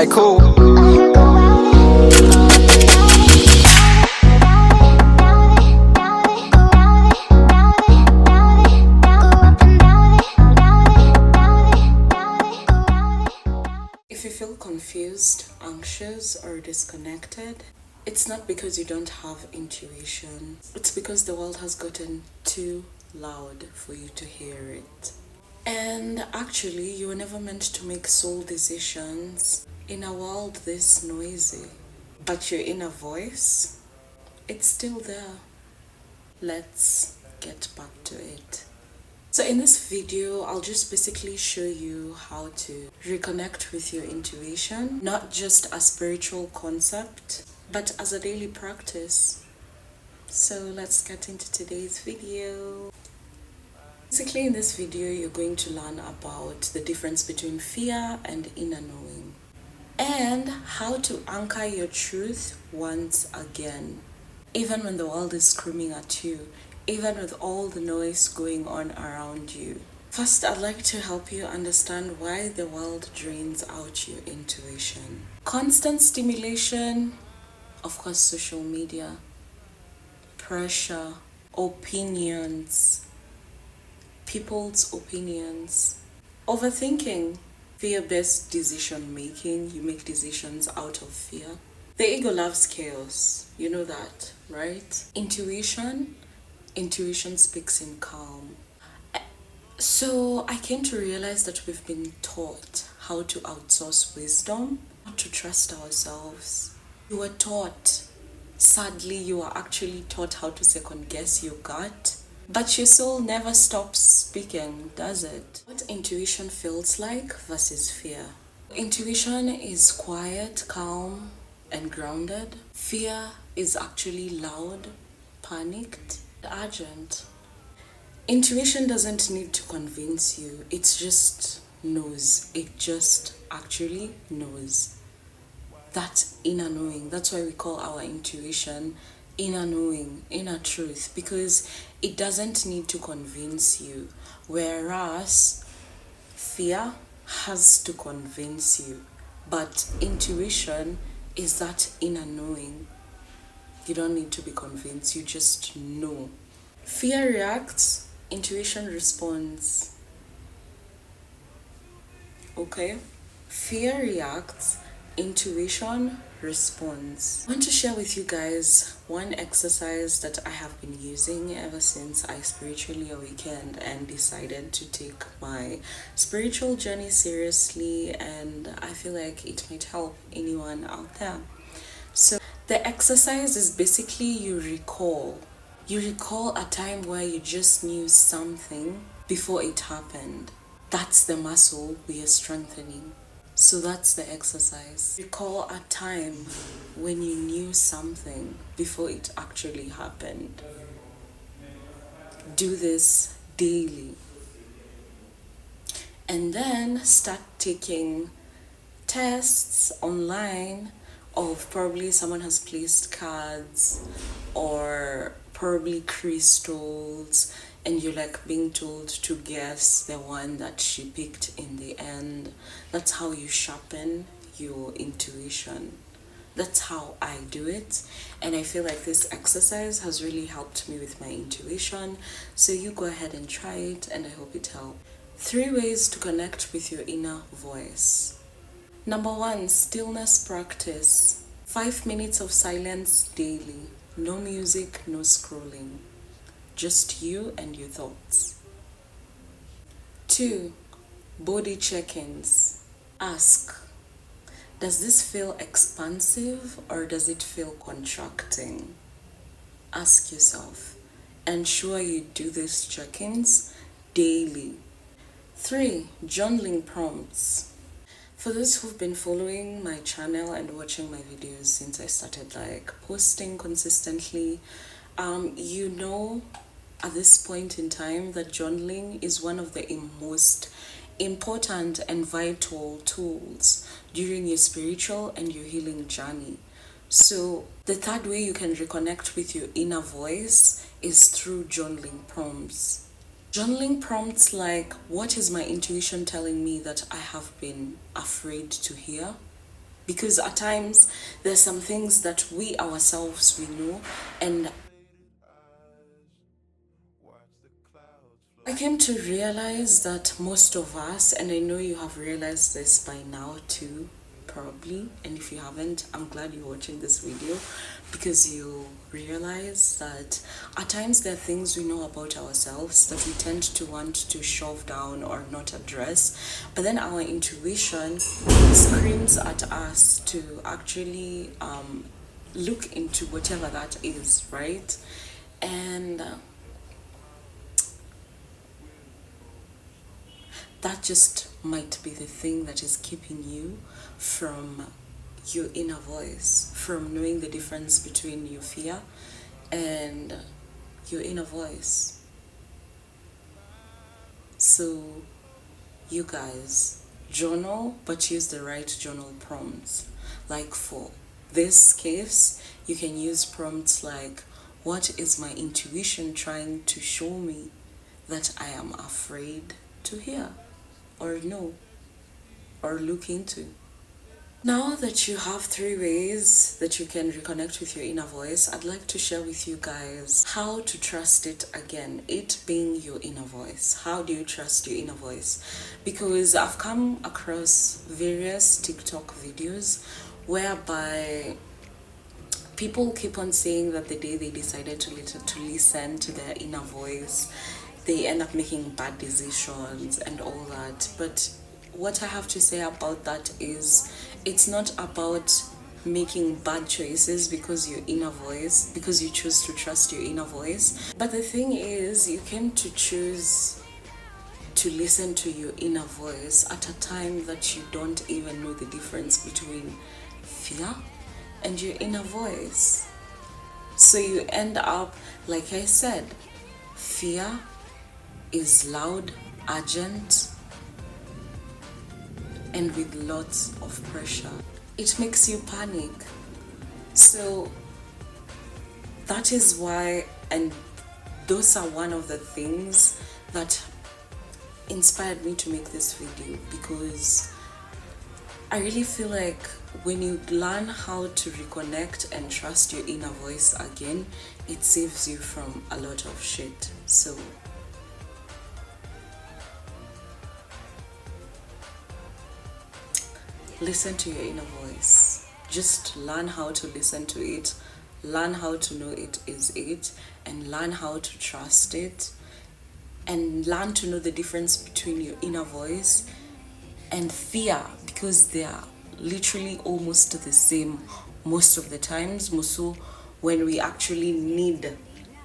I cool. If you feel confused, anxious, or disconnected, it's not because you don't have intuition. It's because the world has gotten too loud for you to hear it. And actually, you were never meant to make soul decisions in a world this noisy. But your inner voice, it's still there. Let's get back to it. So in this video, I'll just basically show you how to reconnect with your intuition, not just a spiritual concept, but as a daily practice. So let's get into today's video. Basically, in this video, you're going to learn about the difference between fear and inner knowing, and how to anchor your truth once again, even when the world is screaming at you, even with all the noise going on around you. First, I'd like to help you understand why the world drains out your intuition. Constant stimulation, of course, social media, pressure, opinions, people's opinions, overthinking, fear-based decision making. You make decisions out of fear. The ego loves chaos. You know that, right? Intuition speaks in calm. So I came to realize that we've been taught how to outsource wisdom, not to trust ourselves. You were taught, sadly, you are actually taught how to second guess your gut. But your soul never stops speaking, does it? What intuition feels like versus fear. Intuition is quiet, calm, and grounded. Fear is actually loud, panicked, urgent. Intuition doesn't need to convince you. It just knows. It just actually knows. That inner knowing. That's why we call our intuition inner knowing, inner truth, because it doesn't need to convince you, whereas fear has to convince you. But intuition is that inner knowing. You don't need to be convinced, you just know. Fear reacts, intuition responds. Okay? Fear reacts, intuition responds. I want to share with you guys one exercise that I have been using ever since I spiritually awakened and decided to take my spiritual journey seriously, and I feel like it might help anyone out there. So the exercise is basically you recall a time where you just knew something before it happened. That's the muscle we are strengthening. So that's the exercise. Recall a time when you knew something before it actually happened. Do this daily. And then start taking tests online of probably someone has placed cards or probably crystals, and you're like being told to guess the one that she picked in the end. That's how you sharpen your intuition. That's how I do it, and I feel like this exercise has really helped me with my intuition. So you go ahead and try it, and I hope it helps. 3 ways to connect with your inner voice. Number 1, stillness practice. 5 minutes of silence daily. No music, no scrolling. Just you and your thoughts. 2, body check-ins. Ask, does this feel expansive or does it feel contracting? Ask yourself. Ensure you do these check-ins daily. 3, journaling prompts. For those who've been following my channel and watching my videos since I started posting consistently, you know at this point in time that journaling is one of the most important and vital tools during your spiritual and your healing journey. So the 3rd way you can reconnect with your inner voice is through journaling prompts. Journaling prompts like, what is my intuition telling me that I have been afraid to hear? because at times there's some things that we ourselves we know. And I came to realize that most of us, and I know you have realized this by now too, probably, and if you haven't, I'm glad you're watching this video, because you realize that at times there are things we know about ourselves that we tend to want to shove down or not address, but then our intuition screams at us to actually look into whatever that is, right? And that just might be the thing that is keeping you from your inner voice, from knowing the difference between your fear and your inner voice. So, you guys, journal, but use the right journal prompts. Like for this case, you can use prompts like, what is my intuition trying to show me that I am afraid to hear, or know, or look into? Now that you have 3 ways that you can reconnect with your inner voice, I'd like to share with you guys how to trust it again, it being your inner voice. How do you trust your inner voice? Because I've come across various TikTok videos whereby people keep on saying that the day they decided to listen to their inner voice, they end up making bad decisions and all that. But what I have to say about that is, it's not about making bad choices because you choose to trust your inner voice. But the thing is, you came to choose to listen to your inner voice at a time that you don't even know the difference between fear and your inner voice. So you end up, like I said, fear is loud, urgent, and with lots of pressure. It makes you panic. So that is why, and those are one of the things that inspired me to make this video, because I really feel like when you learn how to reconnect and trust your inner voice again, it saves you from a lot of shit. So listen to your inner voice. Just learn how to listen to it, learn how to know it is it, and learn how to trust it, and learn to know the difference between your inner voice and fear, because they are literally almost the same most of the times. Most so when we actually need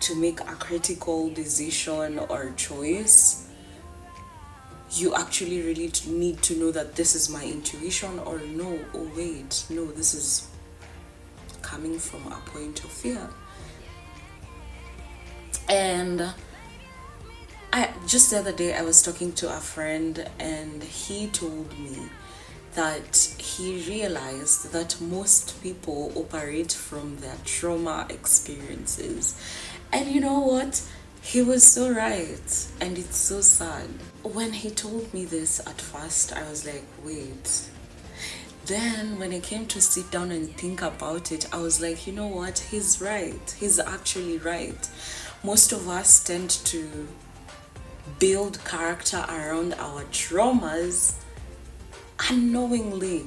to make a critical decision or choice, you actually really need to know that this is my intuition, or no, oh wait, no, this is coming from a point of fear. And just the other day I was talking to a friend, and he told me that he realized that most people operate from their trauma experiences. And you know what? He was so right, and it's so sad. When he told me this at first, I was like, wait. Then when I came to sit down and think about it, I was like, you know what? He's right. He's actually right. Most of us tend to build character around our traumas unknowingly,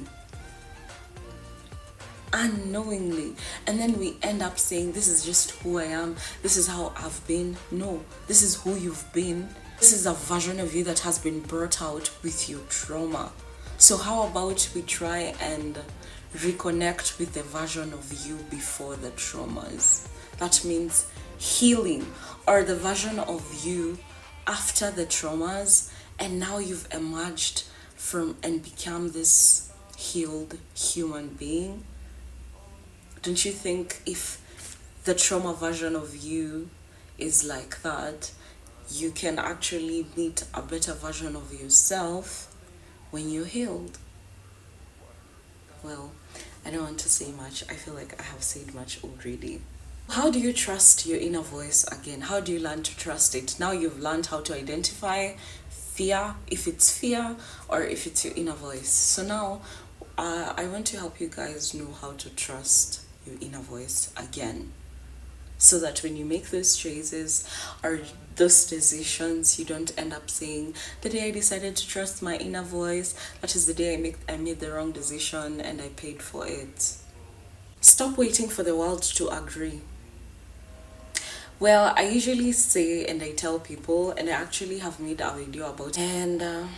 and then we end up saying, this is just who I am, this is how I've been. No, this is who you've been. This is a version of you that has been brought out with your trauma. So how about we try and reconnect with the version of you before the traumas? That means healing, or the version of you after the traumas, and now you've emerged from and become this healed human being. Don't you think if the trauma version of you is like that, you can actually meet a better version of yourself when you're healed? Well, I don't want to say much. I feel like I have said much already. How do you trust your inner voice again? How do you learn to trust it? Now you've learned how to identify fear, if it's fear or if it's your inner voice. So now I want to help you guys know how to trust your inner voice again, so that when you make those choices or those decisions, you don't end up saying, the day I decided to trust my inner voice, that is the day I made the wrong decision and I paid for it. Stop waiting for the world to agree. Well, I usually say and I tell people, and I actually have made a video about it, and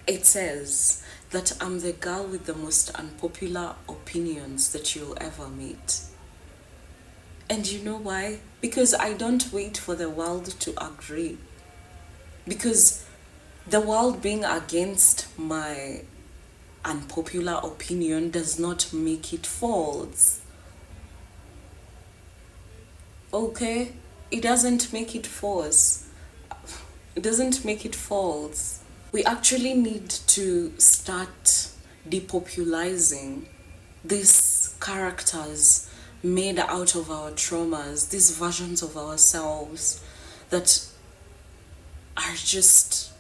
it says that I'm the girl with the most unpopular opinions that you'll ever meet. And you know why? Because I don't wait for the world to agree. Because the world being against my unpopular opinion does not make it false. Okay? It doesn't make it false. It doesn't make it false. We actually need to start depopulizing these characters made out of our traumas, these versions of ourselves that are just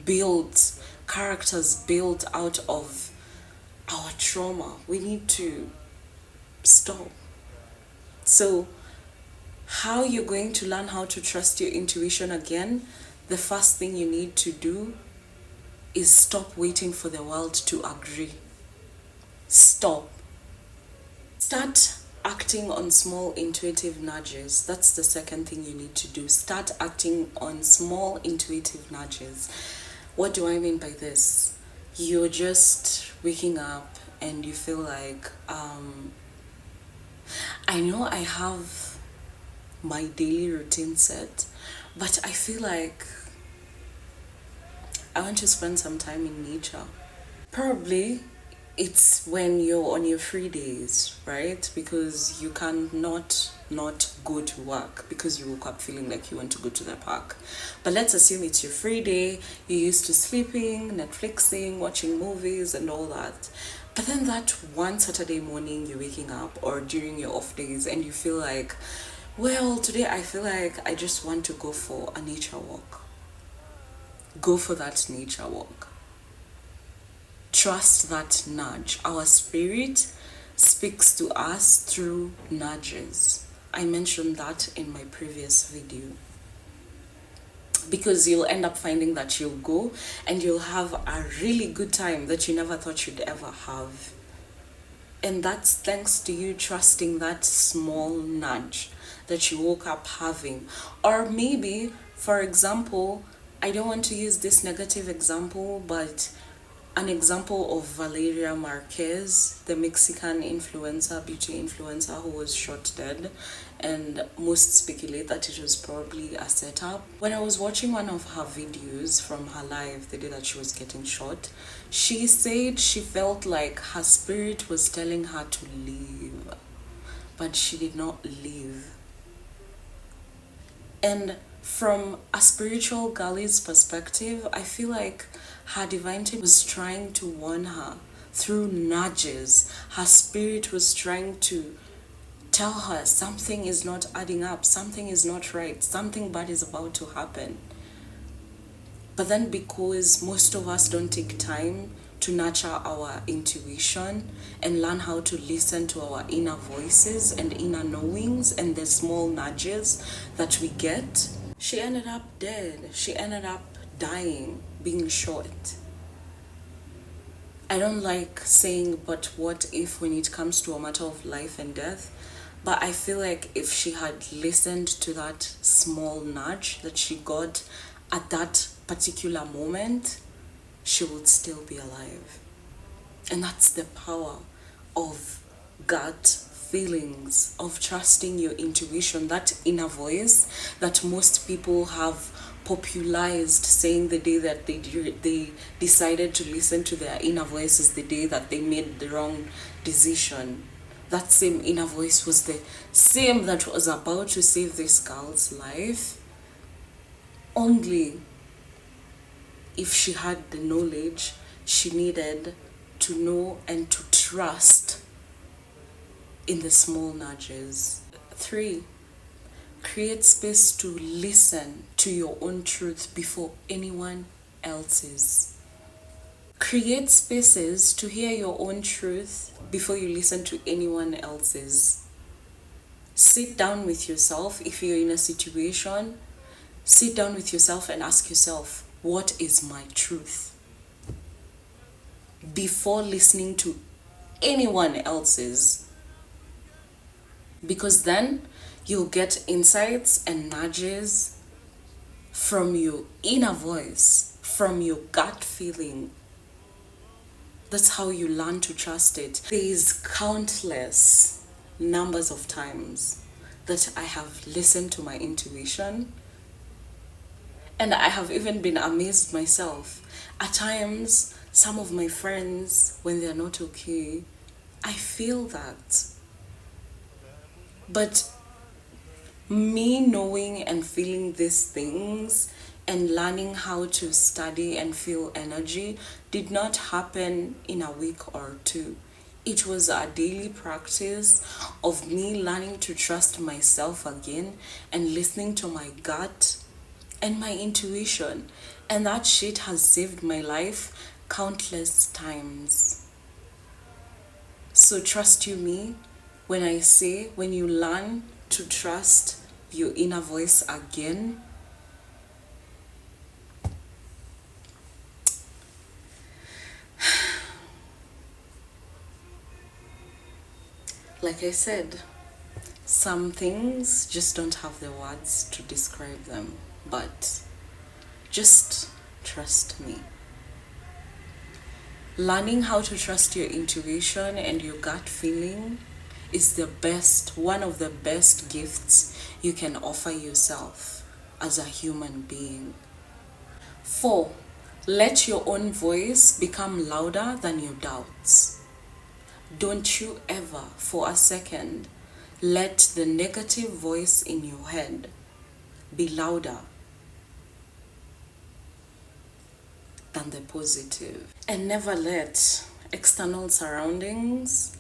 built, characters built out of our trauma. We need to stop. So, how you're going to learn how to trust your intuition again? The first thing you need to do is stop waiting for the world to agree. Stop. Start acting on small intuitive nudges. That's the second thing you need to do. Start acting on small intuitive nudges. What do I mean by this? You're just waking up and you feel like, I know I have my daily routine set, but I feel like I want to spend some time in nature. Probably it's when you're on your free days, right? Because you cannot not go to work because you woke up feeling like you want to go to the park. But let's assume it's your free day, you're used to sleeping, Netflixing, watching movies and all that. But then that one Saturday morning you're waking up, or during your off days, and you feel like, well, today I feel like I just want to go for a nature walk. Go for that nature walk. Trust that nudge. Our spirit speaks to us through nudges. I mentioned that in my previous video. Because you'll end up finding that you'll go and you'll have a really good time that you never thought you'd ever have. And that's thanks to you trusting that small nudge that you woke up having. Or maybe, for example, I don't want to use this negative example, but an example of Valeria Marquez, the Mexican influencer, beauty influencer who was shot dead, and most speculate that it was probably a setup. When I was watching one of her videos from her life, the day that she was getting shot, she said she felt like her spirit was telling her to leave, but she did not leave. And from a spiritual girl's perspective, I feel like her divinity was trying to warn her through nudges. Her spirit was trying to tell her something is not adding up, something is not right, something bad is about to happen. But then because most of us don't take time to nurture our intuition and learn how to listen to our inner voices and inner knowings and the small nudges that we get, she ended up dead. She ended up dying, being shot. I don't like saying but what if when it comes to a matter of life and death, but I feel like if she had listened to that small nudge that she got at that particular moment, she would still be alive. And that's the power of gut feelings, of trusting your intuition, that inner voice that most people have popularized, saying the day that they decided to listen to their inner voice is the day that they made the wrong decision. That same inner voice was the same that was about to save this girl's life, only if she had the knowledge she needed to know and to trust in the small nudges. 3, create space to listen to your own truth before anyone else's. Create spaces to hear your own truth before you listen to anyone else's. Sit down with yourself. If you're in a situation, sit down with yourself and ask yourself, what is my truth? Before listening to anyone else's. Because then you'll get insights and nudges from your inner voice, from your gut feeling. That's how you learn to trust it. There's countless numbers of times that I have listened to my intuition, and I have even been amazed myself. At times, some of my friends, when they're not okay, I feel that. But me knowing and feeling these things and learning how to study and feel energy did not happen in a week or two. It was a daily practice of me learning to trust myself again and listening to my gut and my intuition. And that shit has saved my life countless times. So trust you me when I say, when you learn to trust your inner voice again, like I said, some things just don't have the words to describe them, but just trust me. Learning how to trust your intuition and your gut feeling is one of the best gifts you can offer yourself as a human being. 4. Let your own voice become louder than your doubts. Don't you ever, for a second, let the negative voice in your head be louder than the positive. And never let external surroundings,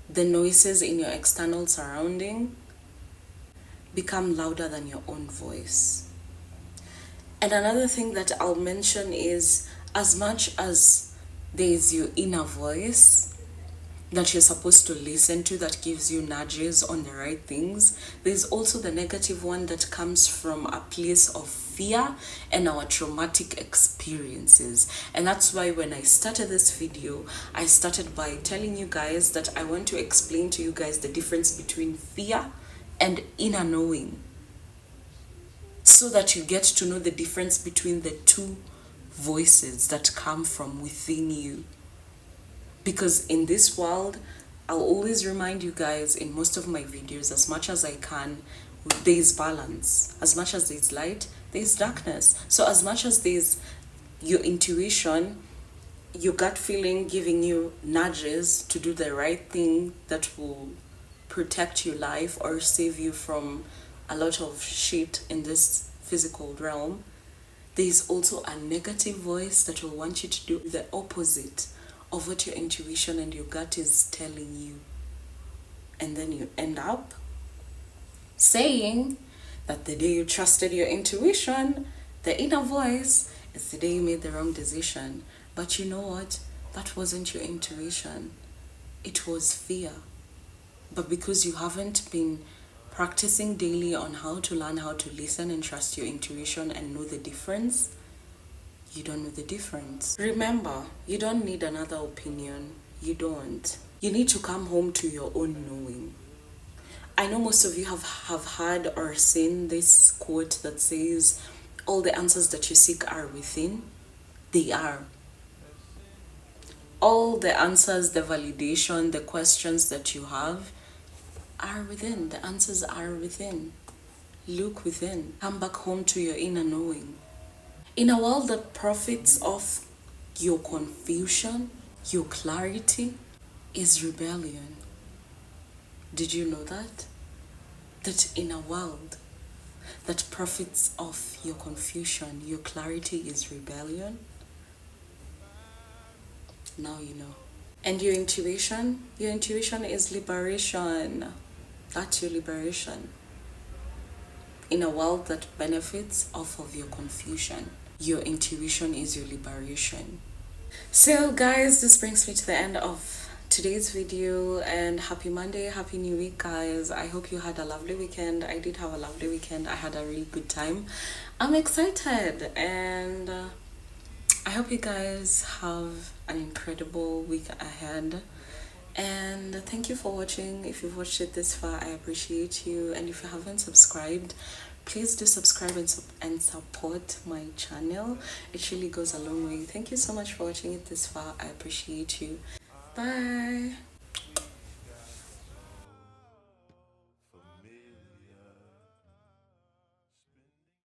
the noises in your external surrounding, become louder than your own voice. And another thing that I'll mention is, as much as there is your inner voice that you're supposed to listen to that gives you nudges on the right things, there's also the negative one that comes from a place of fear and our traumatic experiences. And that's why when I started this video, I started by telling you guys that I want to explain to you guys the difference between fear and inner knowing, so that you get to know the difference between the two voices that come from within you. Because in this world, I'll always remind you guys in most of my videos, as much as I can, there's balance. As much as there's light, there's darkness. So as much as there's your intuition, your gut feeling giving you nudges to do the right thing that will protect your life or save you from a lot of shit in this physical realm, there's also a negative voice that will want you to do the opposite of what your intuition and your gut is telling you. And then you end up saying that the day you trusted your intuition, the inner voice, is the day you made the wrong decision. But you know what? That wasn't your intuition. It was fear. But because you haven't been practicing daily on how to learn how to listen and trust your intuition and know the difference, you don't know the difference. Remember, you don't need another opinion. You don't. You need to come home to your own knowing. I know most of you have heard or seen this quote that says, all the answers that you seek are within. They are. All the answers, the validation, the questions that you have are within. The answers are within. Look within. Come back home to your inner knowing. In a world that profits off your confusion, your clarity is rebellion. Did you know that? That in a world that profits off your confusion, your clarity is rebellion? Now you know. And your intuition is liberation. That's your liberation. In a world that benefits off of your confusion, your intuition is your liberation. So guys, this brings me to the end of today's video, and happy Monday, happy new week guys. I hope you had a lovely weekend. I did have a lovely weekend. I had a really good time. I'm excited, and I hope you guys have an incredible week ahead. And thank you for watching. If you've watched it this far, I appreciate you. And if you haven't subscribed, please do subscribe and support my channel. It really goes a long way. Thank you so much for watching it this far. I appreciate you. Bye.